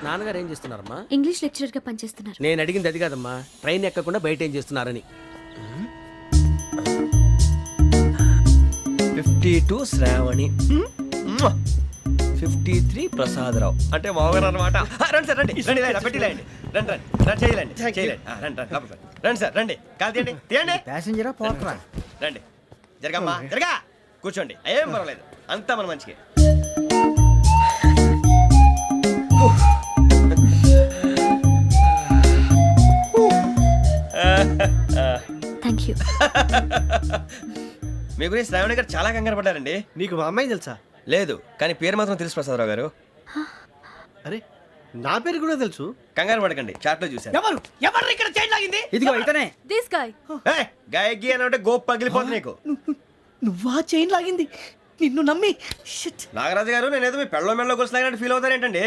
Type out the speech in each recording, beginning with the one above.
నాన్నగారు ఏం చేస్తున్నారమ్మా? English lecturer గా పనిచేస్తున్నారు. నేను అడిగింది అది కాదమ్మా, ట్రైన్ ఎక్కకుండా బయట ఏం చేస్తున్నారని. 52 శ్రావణి, 53 ప్రసాదరావు అంటే మామగారు అనమాట. రండి సార్, రండి రండి, పెట్టి రండి, రండి రండి, రండి చేయలేండి, చేయలేండి, రండి రండి లోపలికి రండి సార్, రండి కాలు తీయండి, తీయండి. ప్యాసింజరా పోట్రా? రండి, జరగమ్మా, జరగా, కూర్చోండి, ఏం పర్వాలేదు, అంతా మన మంచికి. Thank you. మీ గురించి శ్రావణి గారు చాలా కంగారు పడ్డారండి. నీకు మా అమ్మాయి తెలుసా? లేదు, కానీ పేరు మాత్రం తెలుసు ప్రసాదరావు గారు. అరే నా పేరు కూడా తెలుసు. కంగారు పడకండి, చాట్ లో చూసాను. ఎవరు ఎవరు ఇక్కడ చైన్ లాగింది? ఇదిగో ఇతనే. This guy. గాయకి అని అంటే గోప్ పగిలిపోతుంది నీకు. నువ్వా చైన్ లాగింది? నిన్ను నమ్మి. షిట్. నాగరాజు గారు, నేనేదో మీ పెళ్ళ మెళ్ళ గురిసిలాగినట్టు ఫీల్ అవుతారేంటండి?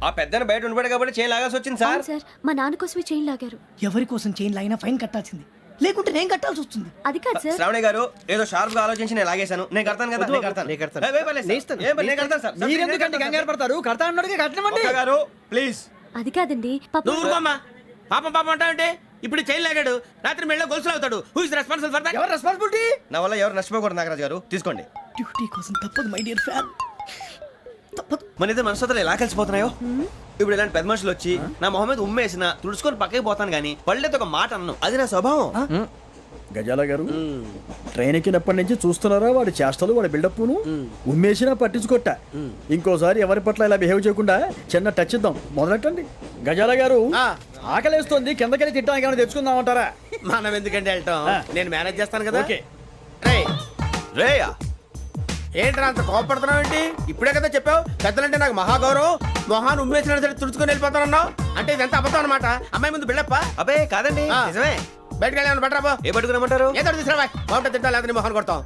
ఆ పెద్దని బయట ఉండిపోయాడు కాబట్టి చైన్ లాగాల్సి వచ్చింది సార్. సార్ మా నాన్న కోసమే చైన్ లాగారు. ఎవరి కోసం చైన్ లాగినా ఫైన్ కట్టాల్సింది, లేకుంటే నేను కట్టాల్సి వస్తుంది. అది కాదు సార్. శ్రావణి గారు ఏదో షార్ప్ గా ఆలోచించి నేను లాగేశాను. నేను కడతాను కదా, నేను కడతాను. నేను కడతాను. ఏ, పర్లేదు సార్. నేను ఇస్తాను. ఏ, నేను కడతాను సార్. మీరెందుకంటే కంగారు పడతారు? కడతా అన్నాడుగా, కట్టమండి. ఒక్క గారు ప్లీజ్. అది కాదండి పాప. నువ్వు ఊరుకోమ్మా. పాపం పాపం అంటావంటే ఇప్పుడు చైన్ లాగాడు, రాత్రి మెళ్ళ గొలుసులు అవుతాడు. Who is responsible for that? ఎవరు రెస్పాన్సిబిలిటీ? నా వల్ల ఎవరు నష్టపోకూడదు నాగరాజు గారు, తీసుకోండి. డ్యూటీ కోసం తప్పదు మై డియర్ ఫ్యాన్, తప్పదు. మన ఇద్దరు మనసులో ఎలా కలిసిపోతున్నాయో. ఇప్పుడు ఇలాంటి పెద్ద మనుషులు వచ్చి నా మొహం మీద ఉమ్మేసిన తుడుచుకొని పక్కకి పోతాను కానీ పళ్ళేతో ఒక మాట అన్ను, అది నా స్వభావం. గజాల గారు, ట్రైన్ ఎక్కినప్పటి నుంచి చూస్తున్నారా వాడి చేష్టలు, వాడి బిల్డప్ను? ఉమ్మేసినా పట్టించుకోట. ఇంకోసారి ఎవరి పట్ల ఇలా బిహేవ్ చేయకుండా చిన్న టచ్ ఇద్దాం, మొదలెట్టండి. గజాల గారు, ఆకలేస్తుంది, కిందకెళ్ళి తిట్టడానికి ఏమైనా తెచ్చుకుందామంటారా? మనం ఎందుకంటే వెళ్ళటం, నేను మేనేజ్ చేస్తాను కదా. ఓకే. రేయా, ఏంట్రా అంత కోపడుతున్నావు ఏంటి? ఇప్పుడే కదా చెప్పావు పెద్దలంటే నాకు మహాగౌరవం, మొహాన్ని ఉమ్మేసిన సరే తుడుచుకొని వెళ్ళిపోతానన్నావు. అంటే ఇదంతా అబద్ధం అనమాట. అమ్మాయి ముందు బిల్డప్ప. అబ్బే కాదండి, నిజమే. బయటకు వెళ్ళి బట్రాబో. ఏ పట్టుకురమ్మంటారు? ఏదో తీసుకురా, బాగుంటుంది తింటా, లేదా మొహాన్ని కొడతాం.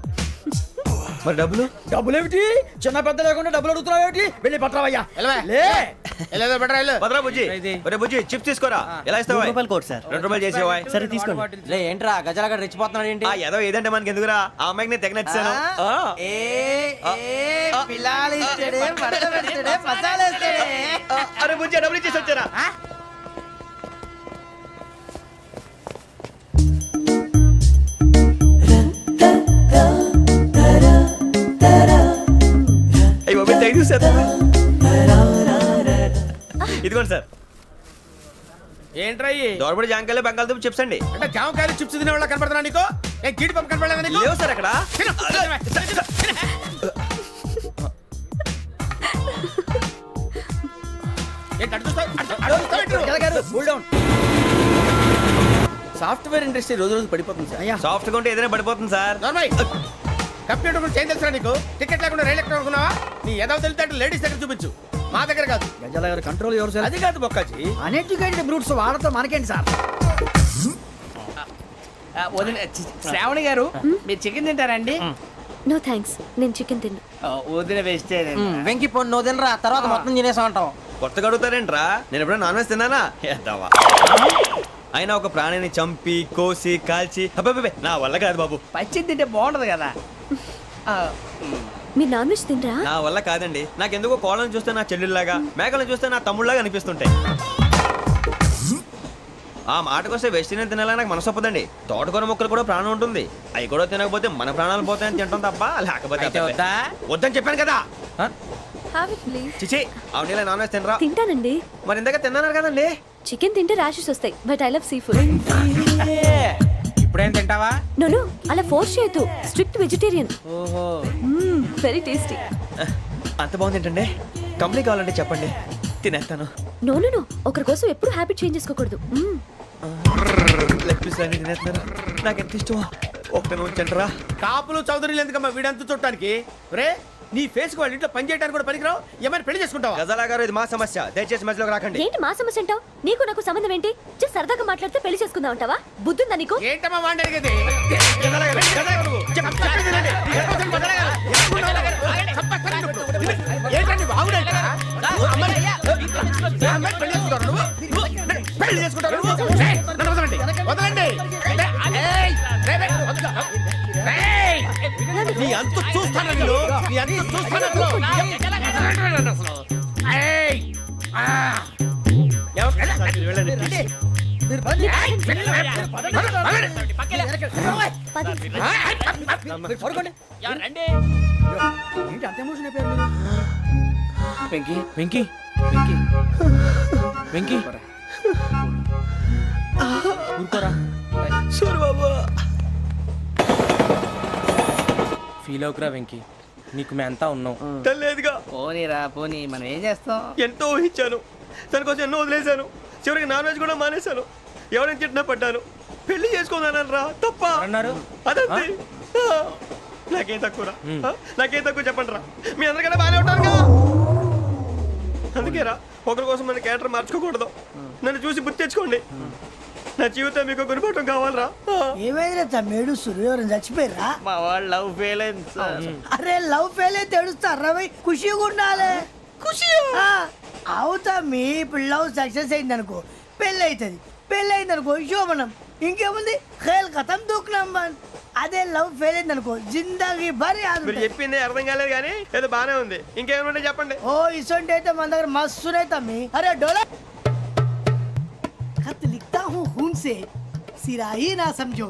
మరి డబ్బులు? డబ్బులేమిటి? చిన్న పెద్ద లేకుండా డబ్బులు అడుగుతున్నావు ఏమిటి? వెళ్ళి పట్టరావయ్యా. వెళ్ళేదో బట్రా వెళ్ళు. భద్రా బుజ్జి, ఒరే బుజ్జి చిప్స్ తీసుకోరా. ఎలా ఇస్తావా? Court sir. 2 రూపాయలు చేసేవా? సరే తీసుకోండి. ఏంట్రా గజాలగడ రెచ్చిపోతున్నాడు ఏంటి? ఏదో ఏదంటే మనకి ఎందుకురా, ఆ అమ్మాయికి నేను తెగ నచ్చాను. అరే బుజ్జి, డబ్బులు ఇచ్చేసి వచ్చారా? ఇదిగోండి సార్. ఏంట్రా దోరబడి జాంకాయలు బంగాళదుంప చిప్స్ అండి. అంటే జామకాయలు చిప్స్ తినే వాళ్ళ కనపడుతున్నా నీకు? నేను జీడి పంపు కనపడలేదా నీకు? లేవు సార్ అక్కడ. సాఫ్ట్వేర్ ఇండస్ట్రీ రోజు రోజు పడిపోతుంది సార్. సాఫ్ట్ గా ఉంటే ఏదైనా పడిపోతుంది సార్. కంప్యూటర్ గురించి ఏం తెలుసా నీకు? టికెట్ లేకుండా రైలు ఎక్కడ అనుకున్నావా? నీ ఏదో తెలితే లేడీస్ దగ్గర చూపించు, మా దగ్గర కాదు. గజాల గారు కంట్రోల్ ఎవరు సార్? అది కాదు బొక్కాజీ. అన్ఎడ్యుకేటెడ్ బ్రూట్స్ వాళ్ళతో మనకేంటి సార్? శ్రావణి గారు, మీరు చికెన్ తింటారండి? నో థ్యాంక్స్, నేను చికెన్ తిన్నా. వదిన వేస్తే వెంకి పొన్ను నువ్వు తినరా, తర్వాత మొత్తం తినేసా ఉంటాం. కొత్తగా అడుగుతారేంట్రా? నేను ఎప్పుడైనా నాన్ వెజ్ తిన్నానా? ఎద్దావా. అయినా ఒక ప్రాణిని చంపి కోసి కాల్చి అబ్బే నా వల్ల కాదు బాబు. పచ్చి తింటే బాగుంటది కదా. మీరు నాన్ వెజ్ తినరా? నా వల్ల కాదండి. నాకెందుకో కోళ్ళని చూస్తే నా చెల్లెళ్ళలాగా, మేకలను చూస్తే నా తమ్ముళ్ళలాగా అనిపిస్తుంటాయి. ఆ మాటకొస్తే వెస్టిరియన్ తినాలని నాకు మనసు ఒప్పదండి. తోటకూర మొక్కలు కూడా ప్రాణం ఉంటుంది, అవి కూడా తినకపోతే మన ప్రాణాలు పోతాయని తింటాం తప్ప లేకపోతే వద్దని చెప్పాను కదా. చిచి, అవునీ నాన్ వెజ్ తినరా? తింటానండి. మరి ఇందాక తిన్నాను కదండి. చికెన్ తింటే ర్యాషెస్ వస్తాయి, but I love sea food. ఇప్పుడేం తింటావా? నో అలా ఫోర్స్ చేయొద్దు, స్ట్రిక్ట్ వెజిటేరియన్. ఓహో, వెరీ టేస్టీ. అంత బాగుంది ఏంటండి? కంప్లీట్ కావాలంటే చెప్పండి, తినేస్తాను. నో ఒకరి కోసం ఎప్పుడు హ్యాబిట్ చేంజ్ చేసుకోకూడదు. లెగ్ పీస్ అన్ని తినేస్తున్నారు, నాకు ఎంత ఇష్టం. ఒకటే ఉంచండిరా. కాపులు చౌదరులు ఎందుకమ్మా వీడంతా చుట్టానికి? రే నీ ఫేస్ కు వాళ్ళ ఇంట్లో పని చేయడానికి కూడా పనికిరావు, ఏమైనా పెళ్లి చేసుకుంటావా? గజాలా గారు, ఇది మా సమస్య, దయచేసి మధ్యలోకి రాకండి. ఏంటి మా సమస్య అంటావు? నీకు నాకు సంబంధం ఏంటి? జస్ట్ సరదాగా మాట్లాడితే పెళ్లి చేసుకుందాం అంటావా? బుద్ధుందా నీకు? ఏంటమ్మా వాడి అడిగేది? ఏంటండి బాగుండ పెళ్లి చేసుకుంటారు? వదలండి. నీ అంత చూస్తాను, నీ అంత చూస్తాను. పదండి. మీరు పదండి. పది. మీరు పడుకోండి. ఏంటి అంత ఎమోషన్ అయిపోయారు మీరు? వెంకీ వెంకీ వెంకీ వెంకీ ఊరుకోరా. ఫీల్ అవుకురా వెంకీ, నీకు మేమంతా ఉన్నాం. తెలియదుగా, పోనీరా పోనీ, మనం ఏం చేస్తాం? ఎంతో ఊహించాను, తన కోసం ఎన్నో వదిలేశాను, చివరికి నాన్ వెజ్ కూడా మానేశాను, ఎవరైనా తిట్టినా పడ్డాను, పెళ్లి చేసుకున్నాను రా తప్ప అన్నారు అదంతే. నాకేం తక్కువరా, నాకేం తక్కువ చెప్పండి రా, మీ అందరికన్నా బాగానే ఉంటారుగా. అందుకేరా ఒకరి కోసం మన క్యారెక్టర్ మార్చుకోకూడదు, నన్ను చూసి గుర్తు తెచ్చుకోండి. నా జీవితం మీకు గురిపటం కావాలరా. ఏమైనా తమ్మేడు సూర్యవరం చచ్చిపోయిరా? మా వాళ్ళు లవ్ ఫెయిల్ అయింది సార్. అరే లవ్ ఫెయిల్ అయితే ఏడుస్తారా భయ్? ఖుషిగా ఉండాలి. ఖుషి అవుతా. మీ ఇప్పుడు లవ్ సక్సెస్ అయింది అనుకో పెళ్ళి అవుతుంది, పెళ్ళి అయింది అనుకో శోభనం, ఇంకేముంది ఖేల్ కథం దూకునాం బాన్. అదే లవ్ ఫెయిల్ అయింది అనుకో జిందాగీ భారీ మీరు చెప్పింది అర్థం కాలేదు కానీ ఏదో బాగానే ఉంది. ఇంకేమైనా చెప్పండి. ఓ ఇసొంటి అయితే మన దగ్గర మస్తునే తమ్మి. అరే డోలా खत लिखता हूँ खून से, सिरा ही ना समझो,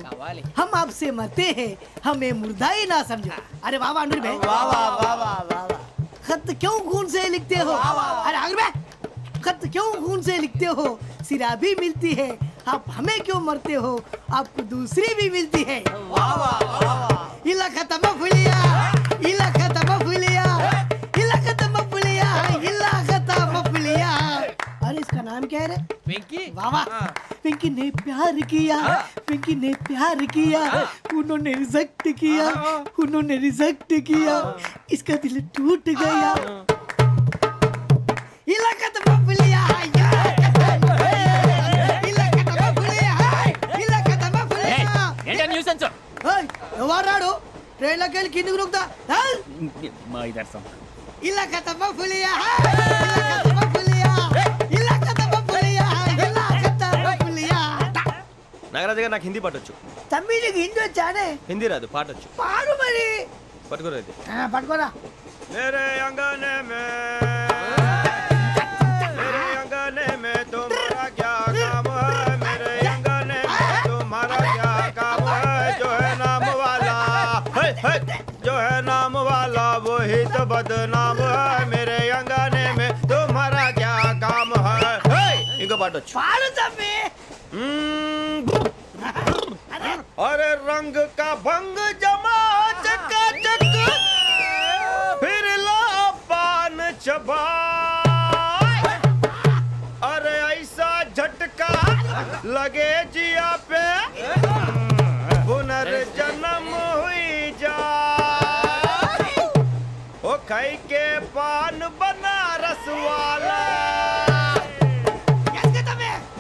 हम आपसे मरते हैं, हमें मुर्दा ही ना समझो. अरे वाह वाह अनुर भाई, वाह वाह वाह वाह वाह. खत क्यों खून से लिखते हो? अरे अनुर भाई, खत क्यों खून से लिखते हो? सिरा भी मिलती है, आप हमें क्यों मरते हो? आपको दूसरी भी मिलती है. वाह वाह वाह. इला खत्म फुलिया, इला खत्म फुलिया, इला खत्म फुलिया, इला खत्म फुलिया. अरे इसका नाम क्या है रे? వెంకీ वाह वाह. पिंकी ने प्यार किया, पिंकी ने प्यार किया, उन्होंने रिजेक्ट किया, उन्होंने रिजेक्ट किया, इसका दिल टूट गया. इलाका तो बबलिया है, इलाका तो बबलिया है, इलाका तो बबलिया. ఏంటా న్యూసెన్స్? ओए ఎవరు రాడు? ట్రైన్ లోకి వెళ్ళి కిందికి నొక్కుతా. మా ఇదర్సం इलाका तो बबलिया है, इलाका तो बबलिया, इलाका तो बबलिया, इलाका तो बबलिया. నాగరాజు గారు నాకు హిందీ పాటొచ్చు. తమ్మిడికి హిందీ వచ్చానే? హిందీ రాదు, పాటొచ్చు. పాడు మరి. పట్టుకోరైతే పట్టుకోరా. मेरे अंगने में मेरे अंगने में तुम्हारा क्या काम है? मेरे अंगने में तुम्हारा क्या काम है? जो है नाम वाला है, जो है नाम वाला वही तो बदनाम है. मेरे अंगने में तुम्हारा क्या काम है? इनको पाटो. పాడు తమ్మి. अरे रंग का भंग जमा चकाचक, फिर लो पान चबा. अरे ऐसा झटका लगे जिया पे, पुनर्जन्म हुई जा. ओ खाई के पान बनारस वाला,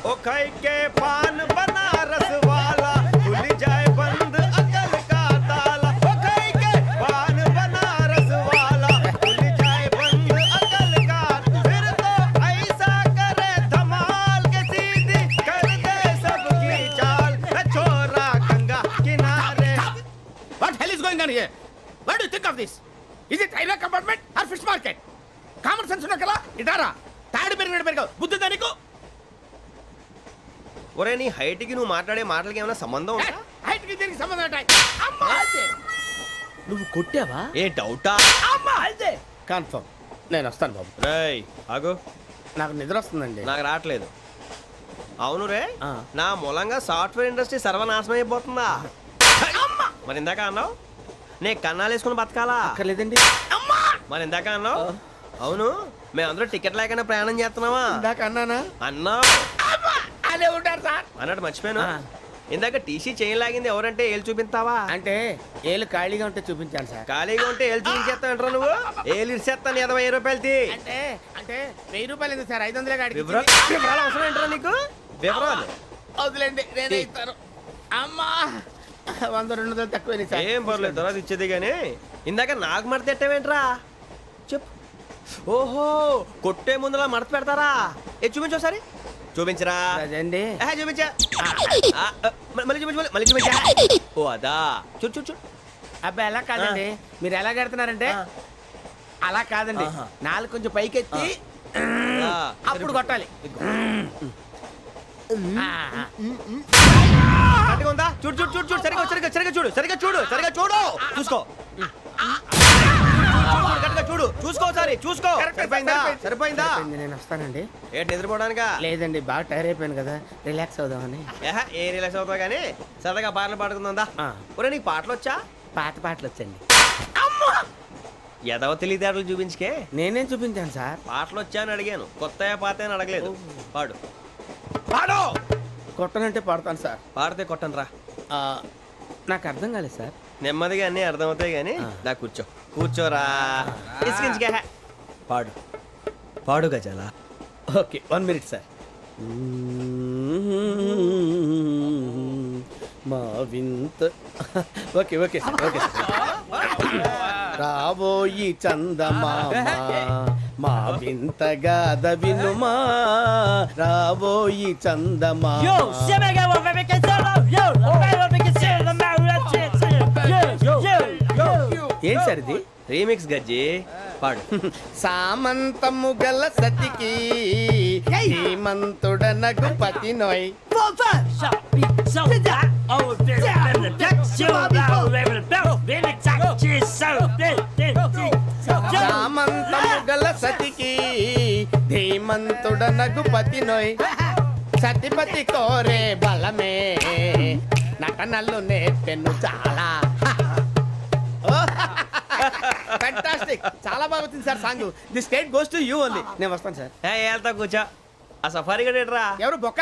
ओ खाई के पान बनारस वाला, खुल जाए बंद अकल का ताला. ओ खाई के पान बनारस वाला, खुल जाए बंद अकल का. फिर तो ऐसा करे धमाल के सीधी कर दे सबकी चाल. छोरा गंगा किनारे. What hell is going on here? What do you think of this? Is it railway compartment or fish market? Common sense ఉన్నా కదా ఇటారా. తాడి పెరిగినట్టు పెరిగావు, బుద్ధి దానికి. ఒరే నీ హైట్ కి నువ్వు మాట్లాడే మాటలకి ఏమైనా సంబంధం ఉందా? హైట్ కి దీనికి సంబంధం ఉంటాయి. అమ్మా అంతే. నువ్వు కొట్టావా? ఏ డౌటా? అమ్మా అంతే. కన్ఫర్మ్. నేను వస్తాను బాబు. రేయ్ ఆగు, నాకు నిద్ర వస్తుందండి. నాకు రావట్లేదు. అవును రే, నా మూలంగా సాఫ్ట్వేర్ ఇండస్ట్రీ సర్వనాశనం అయిపోతుందా? మరి ఇందాక అన్నావు నే కన్నాలు వేసుకుని బతకాలా? అక్కర్లేదండి. మరి ఇందాక అన్నావు అవును మేమందరూ టికెట్ లేకుండా ప్రయాణం చేస్తున్నావా? ఇందాక అన్నానా? అన్నావు. అదే ఉంటారు సార్. అన్నట్టు మర్చిపోయాను, ఇందాక టీసీ చేయి లాగింది ఎవరంటే ఏళ్ళు చూపిస్తావా? అంటే ఏళ్ళు ఖాళీగా ఉంటే చూపించాను సార్. ఖాళీగా ఉంటే ఏళ్ళు చూపించేస్తానంటారా నువ్వు? ఏళ్ళు ఇచ్చేస్తాను 20 రూపాయలది. అంటే అంటే 1000 రూపాయలు ఎందుకు సార్? 500 కాడికి వివరాలు అవసరం ఏంటరా నీకు? వివరాలు వదిలేండి, నేనే ఇస్తాను. అమ్మా 100-200 తక్కువ సార్. ఏం పర్లేదు, తర్వాత ఇచ్చేది కానీ ఇందాక నాకు మడత ఎట్టవేంట్రా చెప్పు. ఓహో కొట్టే ముందులా మడత పెడతారా? ఏ చూపించు ఒకసారి. చూపించరా? అదండి. చూపించా. మళ్ళీ చూపించు, మళ్ళీ చూపించా. ఓ అదా, చూడు చూడు చూడు. అబ్బాయి ఎలా కాదండి, మీరు ఎలా కడుతున్నారంటే అలా కాదండి. నాలుగు కొంచెం పైకెత్తి అప్పుడు కొట్టాలి. కరెక్ట్గా ఉందా? చూడు చూడు చూడు చూడు సరిగా సరిగా సరిగా చూడు సరిగా చూడు సరిగా చూడు చూసుకో కరెక్ట్గా చూడు చూసుకో ఒకసారి చూసుకో. సరిపోయిందా? సరిపోయిందా? నేను వస్తానండి. ఏంటి నిద్రపోవడానికా? లేదండి బాగా టైర్ అయిపోయాను కదా, రిలాక్స్ అవుదామని. ఏ రిలాక్స్ అవుతావు కానీ సరదాగా పాటలు పాడుకుందా? ఒరే నీకు పాటలు వచ్చా? పాత పాటలు వచ్చండి. ఎదవ తెలివితేటలు చూపించుకే. నేనేం చూపించాను సార్? పాటలు వచ్చా అని అడిగాను, కొత్త పాత అని అడగలేదు. పాడు పాడు. కొట్టనంటే పడతాను సార్. పాడితే కొట్టను రా. నాకు అర్థం కాలేదు సార్. నెమ్మదిగా అన్నీ అర్థమవుతాయి కానీ దా కూర్చో. కూర్చోరా. ఇసుకించుకే. పాడు పాడు గజాల. Okay 1 minute sir. మా వింత. Okay okay sir okay sir. రాబోయి చందమామ మా వింత గాథ వినుమా, రాబోయి చందమామ. ఏం సార్ ఇది? రీమిక్స్ గజ్జి. పాడు. సామంతము గల సతికి హేమంతుడనగు పతి నోయ్. సామంతము గల సతికి ధీమంతుడనగు పతి నోయ్. సతిపతి కోరే బలమే నటనలు నేర్పెను చాలా. ఫ్యాంటాస్టిక్, చాలా బాగా వచ్చింది sir song. The state goes to you only. నేను వస్తాను సార్. వెళ్తా కూర్చో. ఆ సఫారీ గడేట్రా. ఎవరు బొక్క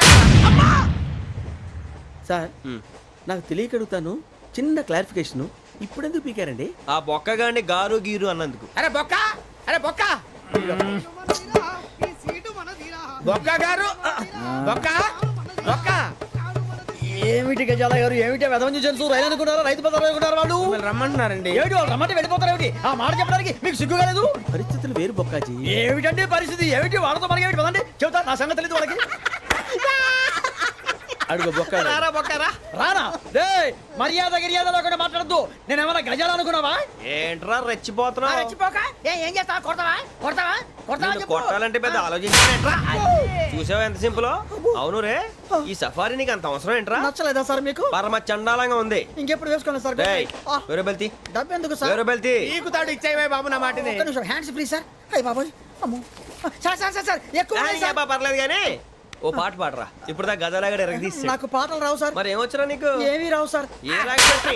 సార్? నాకు తెలియక అడుగుతాను, చిన్న క్లారిఫికేషన్. ఇప్పుడు ఎందుకు పీకారండి? ఆ బొక్కగాడిని గారు గీరు అన్నందుకు. అరే బొక్క, అరే బొక్క, బొక్క గారు, బొక్క బొక్క. ఏమిటి గజాల గారు, ఏమిటి వెదవం చూసాను? రైలు అనుకున్నారా? రైతు బజార్ అనుకున్నారు వాళ్ళు? రమ్మంటున్నారండి. ఏమిటి వాళ్ళు రమ్మంటే వెళ్ళిపోతారు? ఏమిటి ఆ మాట చెప్పడానికి మీకు సిగ్గు కాలేదు? పరిస్థితులు వేరు బొక్కాజీ. ఏమిటండి పరిస్థితి? ఏమిటి వాళ్ళతో మనకి ఏమిటి పదండి చెబుతా, నా సంగతి తెలియదు వాళ్ళకి. అడుగు బొక్క. రారా బొక్కరా. రానా రే, మర్యాద గిర్యాద లేకుండా మాట్లాడద్దు. నేను ఏమైనా గజాలు అనుకున్నావా? ఏంట్రా రెచ్చిపోతున్నావు? ఏం చేస్తా? కొడతావా కొడతావా కొడతావా నిన్ను కొట్టాలంటే పెద్ద ఆలోచించానేంట్రా. చూసావా ఎంత సింపుల్? అవును రే, ఈ సఫారీ నీకు అంత అవసరం ఏంట్రా? నచ్చలేదా సార్ మీకు? పరమ చండాలంగా ఉంది. ఇంకెప్పుడు వేసుకోండి సార్. డేయ్, వేరే బెల్తి. డబ్బు ఎందుకు సార్? వేరే బెల్తి. నీకు తాడు ఇచ్చేవే బాబు నా మాటని. Hands free sir. అయ్యి బాబోయ్, అమ్మో. సార్ సార్ సార్ సార్ ఎక్కువ ఉన్నాయి సార్. పర్లేదు కానీ ఓ పాట పాడరా. ఇప్పుడు దా గదలాగడ ఎరగదీసి. నాకు పాటలు రావు సార్. మరి ఏమొచ్చరా నీకు? ఏమీ రావు సార్. ఏ రాకెట్రా?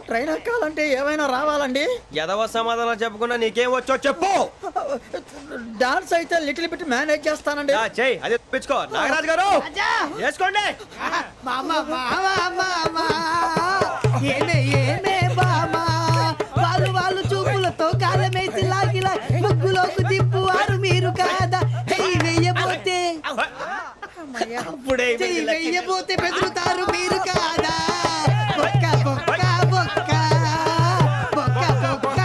ట్రైన్ ఎక్కాలంటే ఏమైనా రావాలండి. ఎదవ సమాధానం చెప్పకుండా నీకేం వచ్చో చెప్పు. డాన్స్ అయితే లిటిల్ బిట్ మేనేజ్ చేస్తానండి. చెయ్యి, అదే తెప్పించుకో. నాగరాజు గారు వేసుకోండి. మామా మామా మామా ఏమే ఏమే బామా, వాళ్ళు వాళ్ళు చూపులతో కాలమేసి లాగిలా ముగ్గులోకి తిప్పువారు మీరు కాదా? చెయ్యి వెయ్యబోతే అప్పుడే చెయ్యి వెయ్యబోతే బెదురుతారు మీరు కాదా? బొక్క బొక్క బొక్క బొక్క బొక్క బొక్క.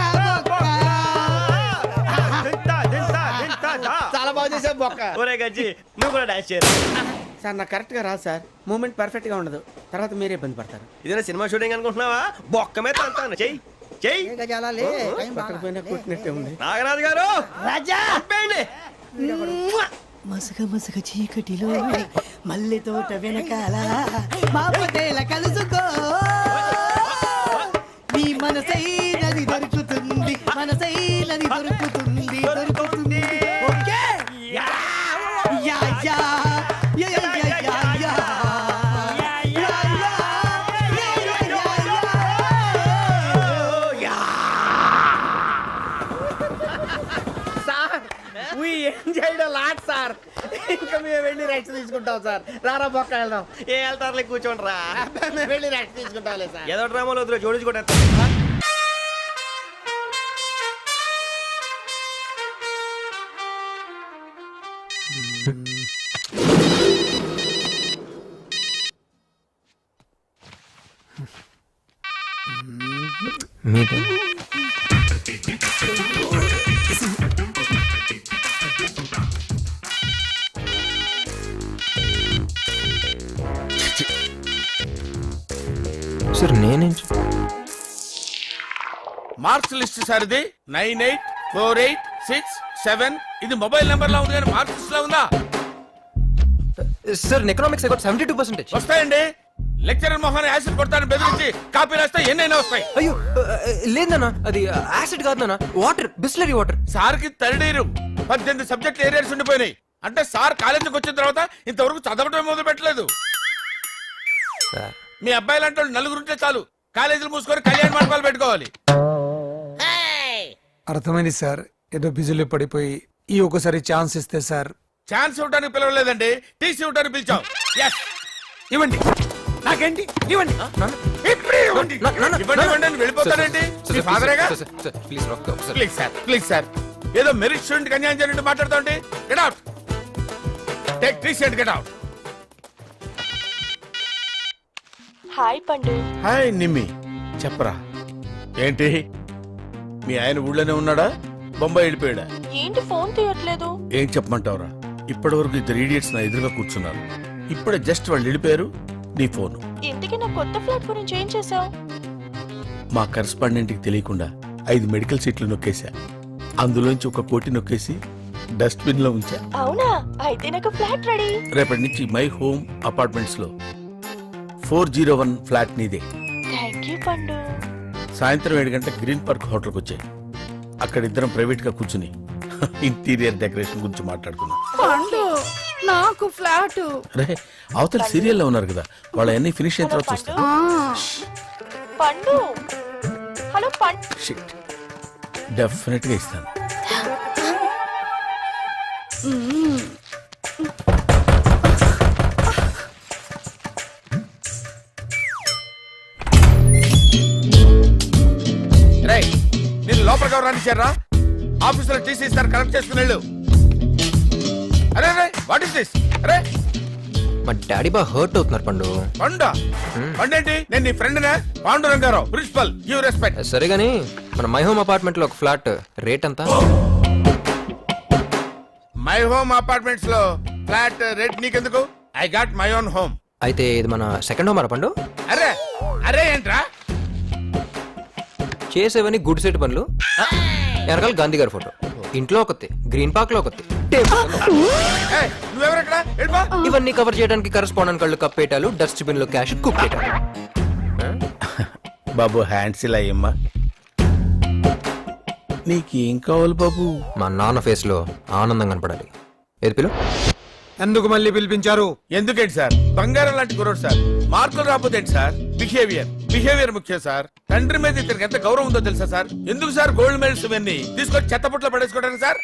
చాలా బాగా చేసావు బొక్క. ఒరే గజ్జి, నువ్వు కూడా డాన్స్ చేయరు. సార్ నాకు కరెక్ట్ గా రాదు సార్. మూమెంట్ పర్ఫెక్ట్ గా ఉండదు, తర్వాత మీరే ఇబ్బంది పడతారు. ఇదేనా సినిమా షూటింగ్ అనుకుంటున్నావా? బొక్క మీద అంటాను. చెయ్యి చెయ్యి. పక్కన పోయినా కొట్టినట్టే ఉంది. నాగరాజు గారు రాజా చెప్పండి. మసక మసక చీకటిలో మల్లె తోట వెనకాల మా పటేల కలుసుకో, నీ మనసైనది దొరుకుతుంది, మనసైనది దొరుకుతుంది దొరుకుతుంది. Okay yeah yeah yeah yeah yeah yeah yeah. Lot sir, ఇంకా మేము వెళ్ళి రెస్ట్ తీసుకుంటాం సార్. రారా బొక్క వెళ్దాం. ఏ వెళ్తారులే, కూర్చోండి రా. మేము వెళ్ళి రెస్ట్ తీసుకుంటాంలే సార్. ఏదో డ్రామాలో వద్దులే, జోడించుకుంటా. సార్ నేనేం మార్క్స్ లిస్ట్ సార్ ఇది 984867. ఇది మొబైల్ నెంబర్ లా ఉంది కానీ మార్క్స్ లిస్ట్ లా ఉందా? Sir economics I got 72%. వస్తాయండి. లెక్చరర్ మొహాన్ని యాసిడ్ కొడతాను బెదిరించి కాపీ రాస్తే ఎన్నైనా వస్తాయి. అయ్యో లేదన్నా, అది యాసిడ్ కాదు నాన్న, వాటర్, బిస్లరీ వాటర్. సార్కి తరడీరు 18 సబ్జెక్టులు ఏరియాస్ ఉండిపోయినాయి. అంటే సార్ కాలేజీకి వచ్చిన తర్వాత ఇంతవరకు చదవటం మొదలు పెట్టలేదు. మీ అబ్బాయి లాంటి వాళ్ళు నలుగురుంటే చాలు, కాలేజీలు మూసుకొని కళ్యాణ మండపాలు పెట్టుకోవాలి. అర్థమైంది సార్, ఏదో బిజీలో పడిపోయి ఈ ఒకసారి ఛాన్స్ ఇస్తే సార్. ఛాన్స్ ఇవ్వడానికి పిలవలేదండి, టీసీ ఇవ్వడానికి పిలిచాం. Yes. ఇవ్వండి, నాకేంటి ఇవ్వండి. ఇప్పుడే ఇవ్వండి. ఇవ్వండి, ఇవ్వండి అని వెళ్ళిపోతారేంటి? మీ ఫాదరేగా? Please please sir, please sir. ఏదో మెరిట్ స్టూడెంట్ అన్యాయం జరిగినట్టు మాట్లాడుతుంటే get out. Take TC and get out. Hi Pandu. Hi Nimmi, చెప్పరా ఏంటి? మీ ఆయన ఊళ్ళోనే ఉన్నాడా, బొంబాయి వెళ్ళిపోయాడా? ఏంటి ఫోన్ తీయట్లేదు? ఏం చెప్పమంటావురా? ఇప్పటి వరకు 2 idiots నా ఎదురుగా కూర్చున్నారు. ఇప్పుడే జస్ట్ వాళ్ళు వెళ్ళిపోయారు, నీ ఫోన్. ఇంతకీ నా కొత్త ఫ్లాట్ గురించి ఏం చేసావు? మా కరెస్పాండెంట్ కి తెలియకుండా 5 మెడికల్ సీట్లు నొక్కేశా. అందులోంచి 1 కోటి నొక్కేసి డస్ట్బిన్ లో ఉంచా. అవునా? అయితే నాకు ఫ్లాట్ రెడీ. రేపటి నుంచి మై హోమ్ అపార్ట్మెంట్స్ లో 401 ఫ్లాట్ నీదే. థ్యాంక్ యూ పండు. సాయంత్రం 7 గంటలకు గ్రీన్ పార్క్ హోటల్కి వచ్చాయి. అక్కడ ఇద్దరం ప్రైవేట్ గా కూర్చుని ఇంటీరియర్ డెకరేషన్ గురించి మాట్లాడుకున్నాం. పండు నాకు ఫ్లాట్. అరే అవతల సీరియల్లో ఉన్నారు కదా, వాళ్ళన్నీ ఫినిష్ అయిన తర్వాత చూస్తాను. పండు హలో పండు. షిట్, డెఫినెట్ గా ఇస్తాను. నేను లోపలికి ఎవరు రానిచ్చారా? ఆఫీసులో టీసీ ఇస్తారు, కరెక్ట్ చేసుకుని వెళ్ళు. అరే అరే వాట్ ఇస్ దిస్? అరే మా డాడీ బాగా హర్ట్ అవుతున్నారు పండు. పండా? పండేంటి? నేను నీ ఫ్రెండ్నే, పాండురంగారావు, ప్రిన్సిపల్. Give respect. సరే గానీ మన మై హోమ్ అపార్ట్మెంట్ లో ఒక ఫ్లాట్ రేట్ ఎంత? మై హోమ్ అపార్ట్మెంట్స్ లో ఫ్లాట్ రేట్ నీకెందుకు? I got my own home. అయితే ఇది మన సెకండ్ హోమ్ పండు. అరే అరే ఏంట్రా? చేసేవని గుడ్ సెట్ పనులు. వెనకాల గాంధీ గారి ఫోటో, ఇంట్లో ఒకటి, గ్రీన్ పార్క్ లో ఒకటి, ఏయ్, నువ్వెవరెక్కడ? వెళ్ళిపో. ఇవన్నీ కవర్ చేయడానికి కరెస్పాండెంట్ కళ్ళు కప్పేటాలు, డస్ట్బిన్ లో క్యాష్ కుప్పేటాలు. బాబు హ్యాండ్స్ ఇలా అయ్యమ్మా. నీకేం కావాలి బాబు? మా నాన్న ఫేస్ లో ఆనందం కనపడాలి. ఏది పిలు? ఎందుకు మళ్ళీ పిలిపించారు? ఎందుకేంటి సార్, బంగారం లాంటి కుర్రోడు సార్. మార్కులు రాకపోతే ఏంటి సార్? బిహేవియర్ ముఖ్యం సార్. తండ్రి మీద ఇతనికి ఎంత గౌరవం ఉందో తెలుసా సార్? ఎందుకు సార్ గోల్డ్ మెడల్స్ ఇవన్నీ తీసుకొచ్చి చెత్తపుట్లో పడేసుకోవడానికి సార్?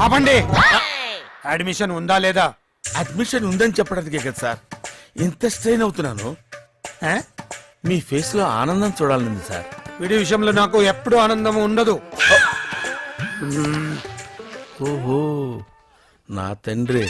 ఆపండి. అడ్మిషన్ ఉందా లేదా? అడ్మిషన్ ఉందని చెప్పడానికే కదా సార్ ఇంత స్ట్రెయిన్ అవుతున్నాను. మీ ఫేస్ లో ఆనందం చూడాలని సార్. వీడి విషయంలో నాకు ఎప్పుడు ఆనందం ఉండదు. ఓహో, నా తండ్రి.